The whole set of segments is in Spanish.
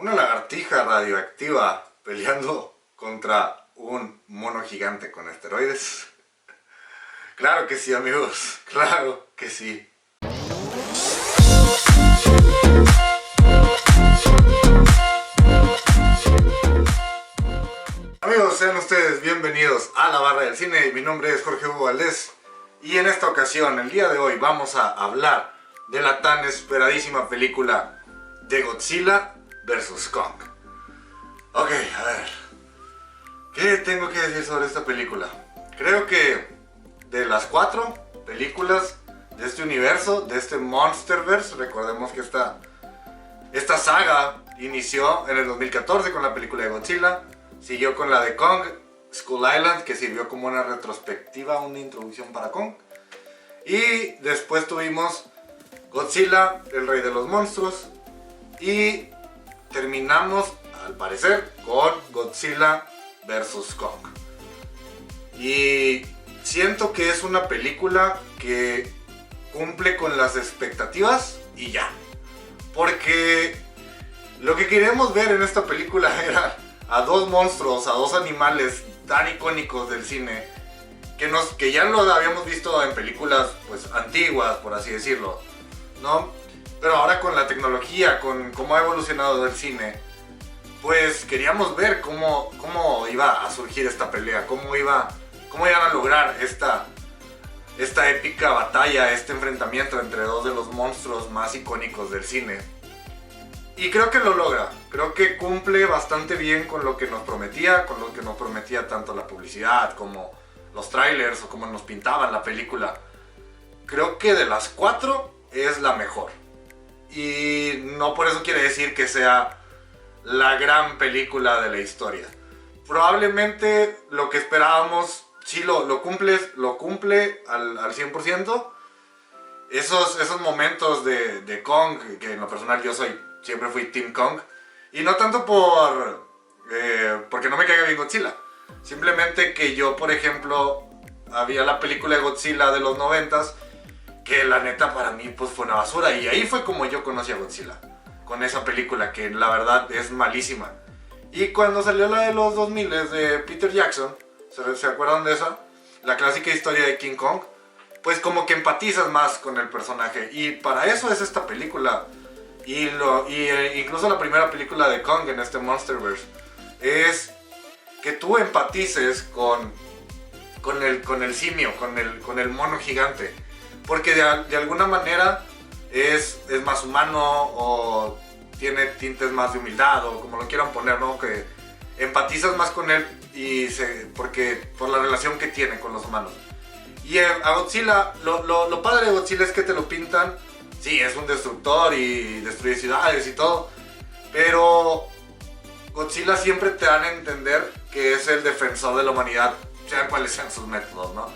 Una lagartija radioactiva peleando contra un mono gigante con esteroides. Claro que sí, amigos, claro que sí. Amigos, sean ustedes bienvenidos a La Barra del Cine. Mi nombre es Jorge Hugo Valdés y en esta ocasión, el día de hoy, vamos a hablar de la tan esperadísima película de Godzilla vs. Kong. Ok, a ver, ¿qué tengo que decir sobre esta película? Creo que de las 4 películas de este universo, de este Monsterverse, recordemos que esta saga inició en el 2014 con la película de Godzilla, siguió con la de Kong, Skull Island, que sirvió como una retrospectiva, una introducción para Kong, y después tuvimos Godzilla, el rey de los monstruos, y terminamos, al parecer, con Godzilla vs. Kong. Y siento que es una película que cumple con las expectativas y ya. Porque lo que queríamos ver en esta película era a dos monstruos, a dos animales tan icónicos del cine que ya lo habíamos visto en películas pues antiguas, por así decirlo, ¿no? Pero ahora con la tecnología, con cómo ha evolucionado el cine, pues queríamos ver cómo iba a surgir esta pelea, cómo iban a lograr esta épica batalla, este enfrentamiento entre dos de los monstruos más icónicos del cine. Y creo que lo logra, creo que cumple bastante bien con lo que nos prometía, tanto la publicidad como los trailers o como nos pintaban la película. Creo que de las 4 es la mejor. Y no por eso quiere decir que sea la gran película de la historia. Probablemente lo que esperábamos sí lo cumple al 100%. Esos momentos de Kong, que en lo personal siempre fui Team Kong. Y no tanto porque no me caiga bien Godzilla. Simplemente que yo, por ejemplo, había la película de Godzilla de los 90s, que la neta para mí pues fue una basura. Y ahí fue como yo conocí a Godzilla, con esa película que la verdad es malísima. Y cuando salió la de los 2000 de Peter Jackson, ¿se acuerdan de esa? La clásica historia de King Kong. Pues como que empatizas más con el personaje. Y para eso es esta película. Incluso la primera película de Kong en este Monsterverse es que tú empatices con el simio, con el mono gigante. Porque de alguna manera es más humano o tiene tintes más de humildad o como lo quieran poner, ¿no? Que empatizas más con él por la relación que tiene con los humanos. Y a Godzilla, lo padre de Godzilla es que te lo pintan, sí, es un destructor y destruye ciudades y todo, pero Godzilla siempre te dan a entender que es el defensor de la humanidad, sean cuáles sean sus métodos, ¿no?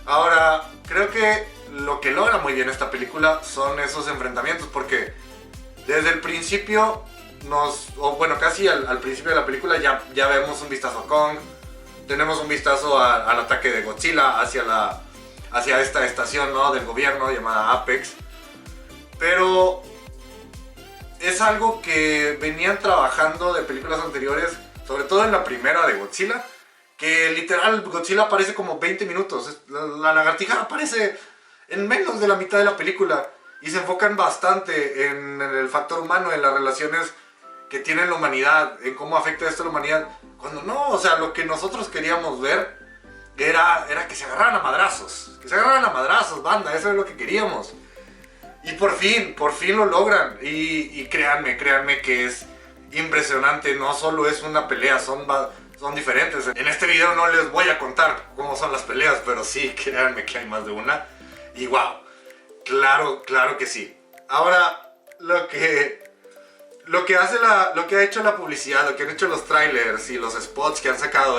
Ahora, creo que lo que logra muy bien esta película son esos enfrentamientos, porque desde el principio casi al principio de la película ya vemos un vistazo a Kong, tenemos un vistazo al ataque de Godzilla hacia esta estación, ¿no?, del gobierno llamada Apex. Pero es algo que venían trabajando de películas anteriores, sobre todo en la primera de Godzilla, que literal Godzilla aparece como 20 minutos, la lagartija aparece en menos de la mitad de la película y se enfocan bastante en el factor humano, en las relaciones que tiene la humanidad, en cómo afecta esto a la humanidad, cuando no, o sea, lo que nosotros queríamos ver era que se agarraran a madrazos, banda, eso es lo que queríamos. Y por fin lo logran. Y créanme que es impresionante. No solo es una pelea, son diferentes. En este video no les voy a contar cómo son las peleas, pero sí, créanme que hay más de una. Y wow, claro que sí. Ahora, lo que ha hecho la publicidad, lo que han hecho los trailers y los spots que han sacado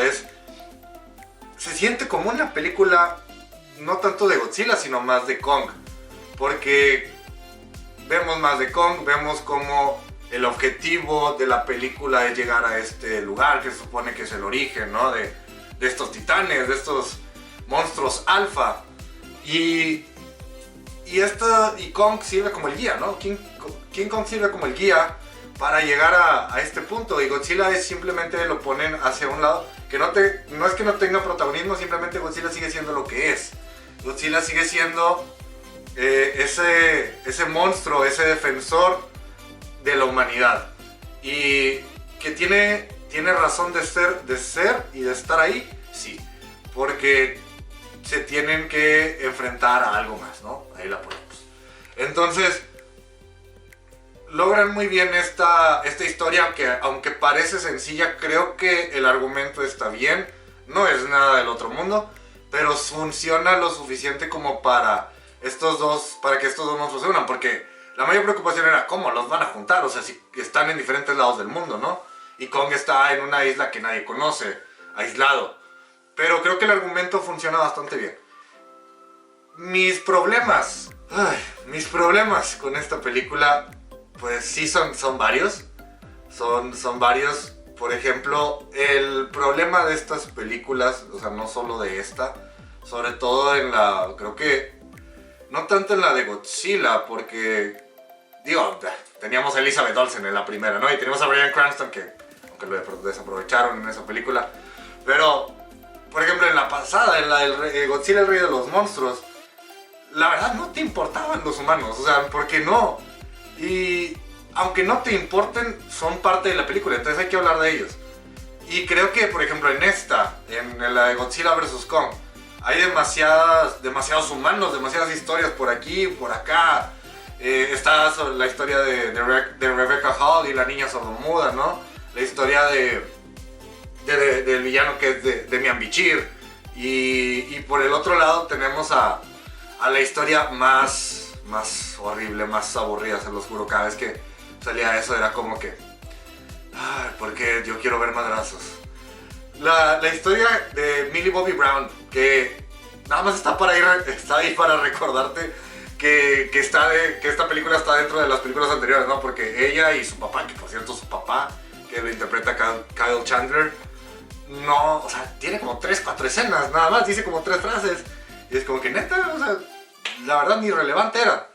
se siente como una película no tanto de Godzilla, sino más de Kong. Porque vemos más de Kong, vemos como el objetivo de la película es llegar a este lugar que se supone que es el origen, ¿no?, de estos titanes, de estos monstruos alfa. Y Kong sirve como el guía, ¿no? King Kong sirve como el guía para llegar a este punto. Y Godzilla simplemente lo ponen hacia un lado, que no es que no tenga protagonismo, simplemente Godzilla sigue siendo lo que es. Godzilla sigue siendo ese monstruo, ese defensor de la humanidad. Y que tiene razón de ser y de estar ahí, sí. Porque se tienen que enfrentar a algo más, ¿no? Ahí la ponemos. Entonces, logran muy bien esta historia, aunque parece sencilla, creo que el argumento está bien. No es nada del otro mundo, pero funciona lo suficiente como para que estos dos monstruos se unan. Porque la mayor preocupación era cómo los van a juntar, o sea, si están en diferentes lados del mundo, ¿no? Y Kong está en una isla que nadie conoce, aislado. Pero creo que el argumento funciona bastante bien. Mis problemas con esta película, pues sí son varios. Son varios. Por ejemplo, el problema de estas películas, o sea, no solo de esta, sobre todo creo que, no tanto en la de Godzilla, porque, teníamos a Elizabeth Olsen en la primera, ¿no? Y teníamos a Bryan Cranston, que aunque lo desaprovecharon en esa película. Pero, por ejemplo, en la pasada, en la del Godzilla, el rey de los monstruos, la verdad no te importaban los humanos, o sea, ¿por qué no? Y aunque no te importen, son parte de la película, entonces hay que hablar de ellos. Y creo que, por ejemplo, en la de Godzilla vs. Kong, hay demasiados humanos, demasiadas historias por aquí, por acá. Está la historia de Rebecca Hall y la niña sordomuda, ¿no? La historia del villano que es de Demian Bichir. Y por el otro lado tenemos a la historia más horrible, más aburrida, se los juro. Cada vez que salía eso era como que, ay, porque yo quiero ver madrazos. La historia de Millie Bobby Brown, que nada más está ahí para recordarte que esta película está dentro de las películas anteriores, ¿no? Porque ella y su papá, que por cierto su papá, que lo interpreta Kyle Chandler, no, o sea, tiene como 3-4 escenas, nada más, dice como 3 frases. Y es como que neta, o sea, la verdad ni relevante era.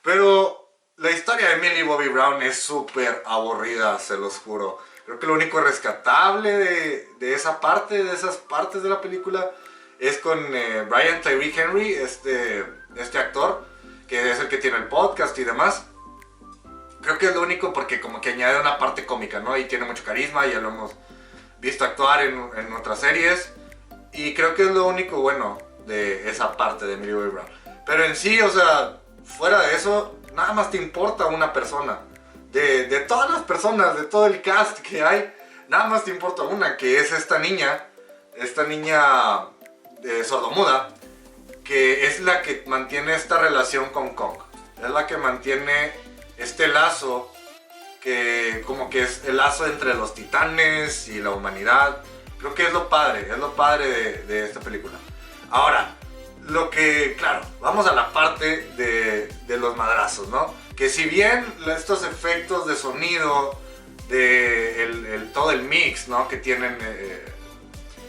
Pero la historia de Millie Bobby Brown es súper aburrida, se los juro. Creo que lo único rescatable de esas partes de la película es con Brian Tyree Henry, este actor, que es el que tiene el podcast y demás. Creo que es lo único porque como que añade una parte cómica, ¿no? Y tiene mucho carisma, ya lo hemos visto actuar en otras series. Y creo que es lo único bueno de esa parte de Millie Bobby Brown. Pero en sí, o sea, fuera de eso, nada más te importa una persona. De todas las personas, de todo el cast que hay, nada más te importa una, que es esta niña sordomuda, que es la que mantiene esta relación con Kong. Es la que mantiene este lazo, que como que es el lazo entre los titanes y la humanidad. Creo que es lo padre de esta película. Ahora, claro, vamos a la parte de los madrazos, ¿no? Que si bien estos efectos de sonido, todo el mix, ¿no? Que tienen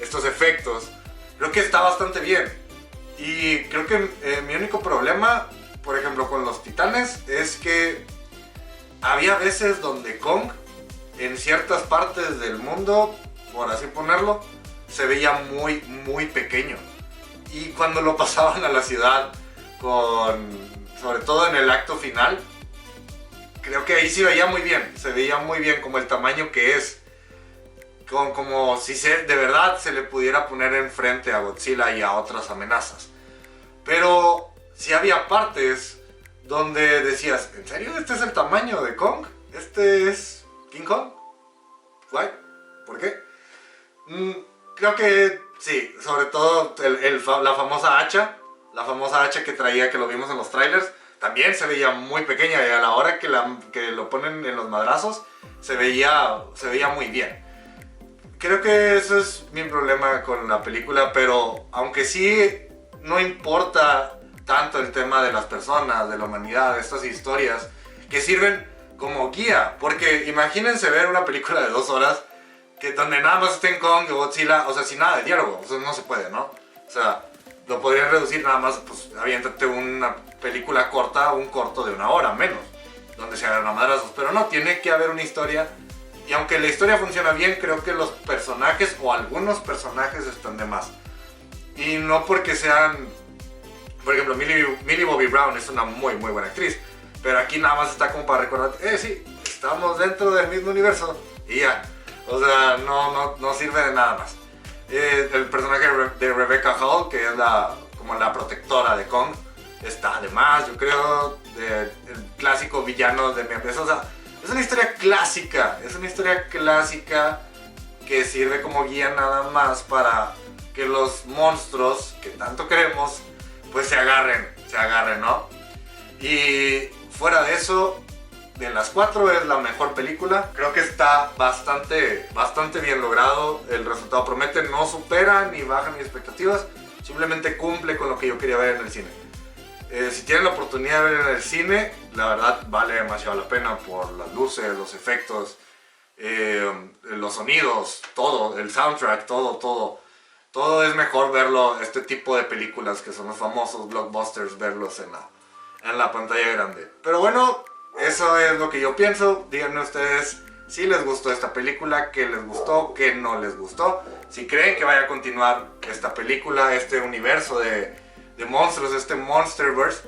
estos efectos, creo que está bastante bien. Y creo que mi único problema, por ejemplo, con los titanes, es que había veces donde Kong, en ciertas partes del mundo, por así ponerlo, se veía muy, muy pequeño. Y cuando lo pasaban a la ciudad, sobre todo en el acto final, creo que ahí sí se veía muy bien como el tamaño que es. Como si de verdad se le pudiera poner enfrente a Godzilla y a otras amenazas. Pero sí había partes donde decías, ¿en serio este es el tamaño de Kong? ¿Este es King Kong? ¿Why? ¿Por qué? Creo que sí, sobre todo la famosa hacha que traía, que lo vimos en los trailers, también se veía muy pequeña, y a la hora que lo ponen en los madrazos se veía muy bien. Creo que eso es mi problema con la película, pero aunque sí no importa tanto el tema de las personas, de la humanidad, de estas historias que sirven como guía, porque imagínense ver una película de 2 horas donde nada más estén Kong y Godzilla, o sea, sin nada de diálogo, o sea, no se puede, ¿no? O sea, lo podrían reducir nada más, pues, aviéntate una película corta, un corto de 1 hora, menos. donde se agarran a madrazos. Pero no, tiene que haber una historia. Y aunque la historia funciona bien, creo que los personajes o algunos personajes están de más. Y no porque sean... Por ejemplo, Millie Bobby Brown es una muy buena actriz. Pero aquí nada más está como para recordar, sí, estamos dentro del mismo universo. Y ya. O sea, no sirve de nada más. El personaje de Rebecca Hall, que es como la protectora de Kong, está de más, yo creo. El clásico villano de mi empresa. O sea, es una historia clásica. Es una historia clásica que sirve como guía nada más para que los monstruos que tanto queremos, pues se agarren, ¿no? Y fuera de eso, de las 4 es la mejor película. Creo que está bastante bien logrado. El resultado promete, no supera ni baja mis expectativas. Simplemente cumple con lo que yo quería ver en el cine. Si tienen la oportunidad de ver en el cine, la verdad vale demasiado la pena por las luces, los efectos, los sonidos, todo, el soundtrack, todo. Todo es mejor verlo, este tipo de películas que son los famosos blockbusters, verlos en la pantalla grande. Pero bueno, eso es lo que yo pienso. Díganme ustedes si les gustó esta película, qué les gustó, qué no les gustó. Si creen que vaya a continuar esta película, este universo de monstruos, este Monsterverse.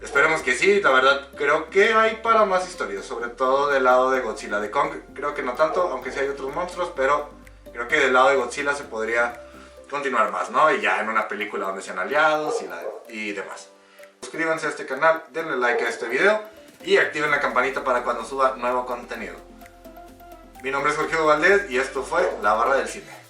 Esperemos que sí, la verdad creo que hay para más historias, sobre todo del lado de Godzilla. De Kong creo que no tanto, aunque sí hay otros monstruos, pero creo que del lado de Godzilla se podría continuar más, ¿no? Y ya en una película donde sean aliados y demás. Suscríbanse a este canal, denle like a este video y activen la campanita para cuando suba nuevo contenido. Mi nombre es Jorge Valdés y esto fue La Barra del Cine.